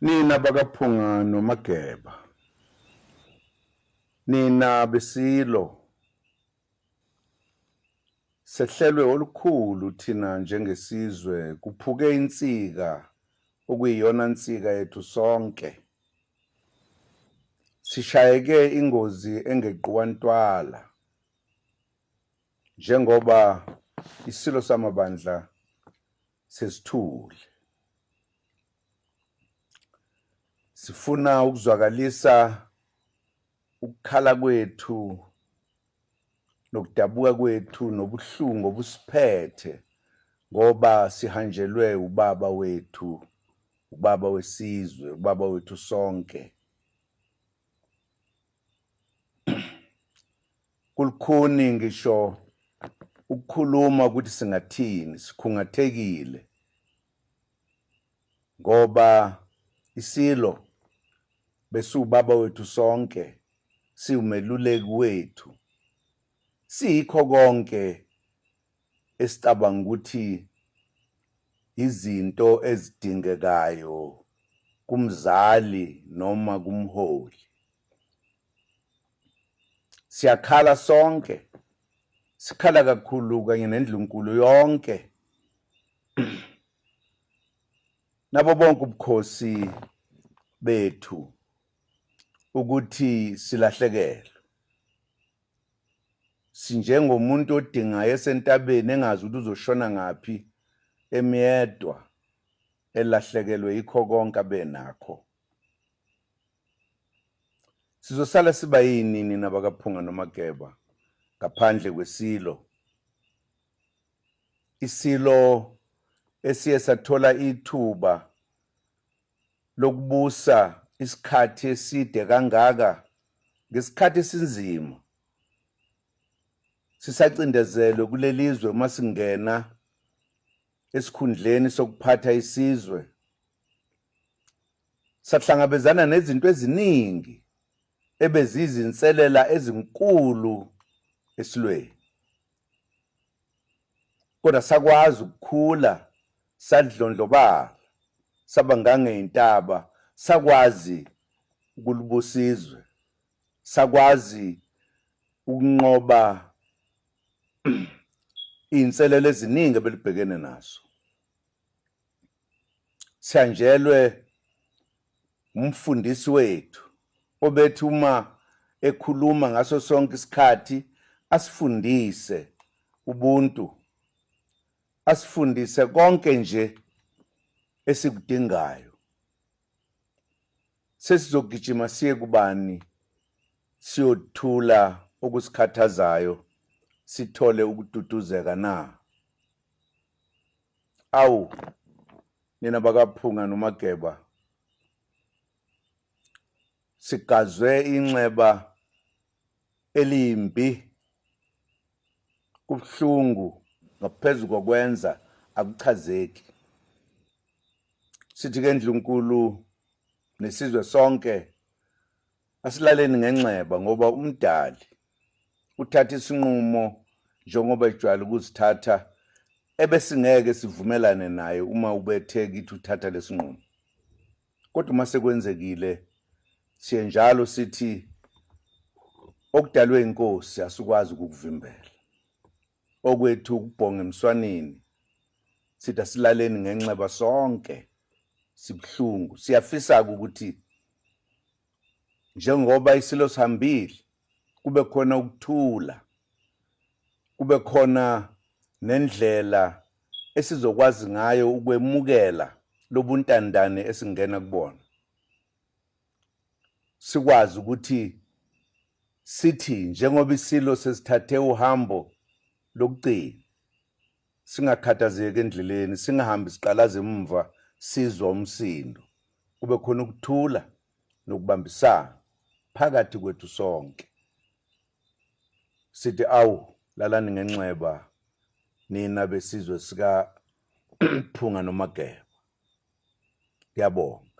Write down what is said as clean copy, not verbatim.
Nina baka Phunga noMageba, nina kweSilo, sehlelwe olukhulu thina njengesizwe kuphuke insika okuyiyona insika yethu sonke. Sishayeke ingozi engequwa ntwala njengoba isilo samabandla sesithule. Sifuna ukuzwakalisa ukukhala kwethu nokudabuka kwethu nobuhlungu obusiphethe ngoba sihanjelwe ubaba wethu, ubaba wesizwe, ubaba wethu sonke. Kulukhuni ngisho ukukhuluma ukuthi singathini, sikhungathekile ngoba isilo besubaba wethu sonke, siwumeluleki wethu. Sikho konke esicabanga ukuthi izinto ezidingekayo kumzali noma kumholi. Siyakhala sonke, sikhala kakhulu kanye nendlunkulu yonke nabo bonke ubukhosi bethu ukuthi silahlekelwe. Sinjengomuntu odingayo esentabeni engazi ukuthi uzoshona ngaphi, emyedwa elahlekelwe yikho konke abenakho. Sizosala siba yini nina baka Phunga noMageba ngaphandle kweSilo? Isilo esiye sathola ithuba lokubusa isikhathi eside kangaka ngesikhathi esinzima. Sisacindezelwe kulelizwe uma singena esikhundleni sokuphatha isizwe. Sahlangabezana nezinto eziningi ebezizinselela ezinkulu esilweni. Kodwa sakwazi ukukhula, sadlondlobala, saba ngangeyintaba, sakwazi ukulibusizwe, sakwazi ukunqoba inselelo eziningi ebelibhekene nazo. Sihanjelwe umfundisi wethu obethi uma ekhuluma ngaso sonke isikhathi asifundise ubuntu, asifundise konke nje esikudingayo. Sesizogijima siye kubani siyothula okusikhathazayo, sithole ukududuzeka na? Awu, nina baka Phunga noMageba, sigazwe inxeba elimbi, kubuhlungu ngaphezu kokwenza akuchazeki. Sithi ke ndlunkulu nesizwe sonke asilaleni ngenxeba ngoba umdali uthatha isinqumo njengoba ejwayele ukuzithatha ebesingeke sivumelane naye uma ubethe kithi uthatha lesinqumo. Kodwa uma sekwenzekile siye njalo sithi okudalwe inkosi asikwazi ukukuvimbela. Okwethu ukubhonga emswaneni sithi asilaleni ngenxeba sonke, sibuhlungu. Siyafisa ukuthi njengoba isilo sihambile kube khona ukuthula, kube khona nendlela esizokwazi ngayo ukwemukela lobuntandane esingena kubona. Sikwazi ukuthi sithi njengoba isilo sesithathe uhambo lokugcina, singakhathazeki endleleni, singahambi siqalaza emuva sizwa umsindo. Kube khona ukuthula nokubambisana phakathi kwethu sonke. Sithi awu, lalani ngenxeba nina besizwe sika Phunga noMageba. Ngiyabonga.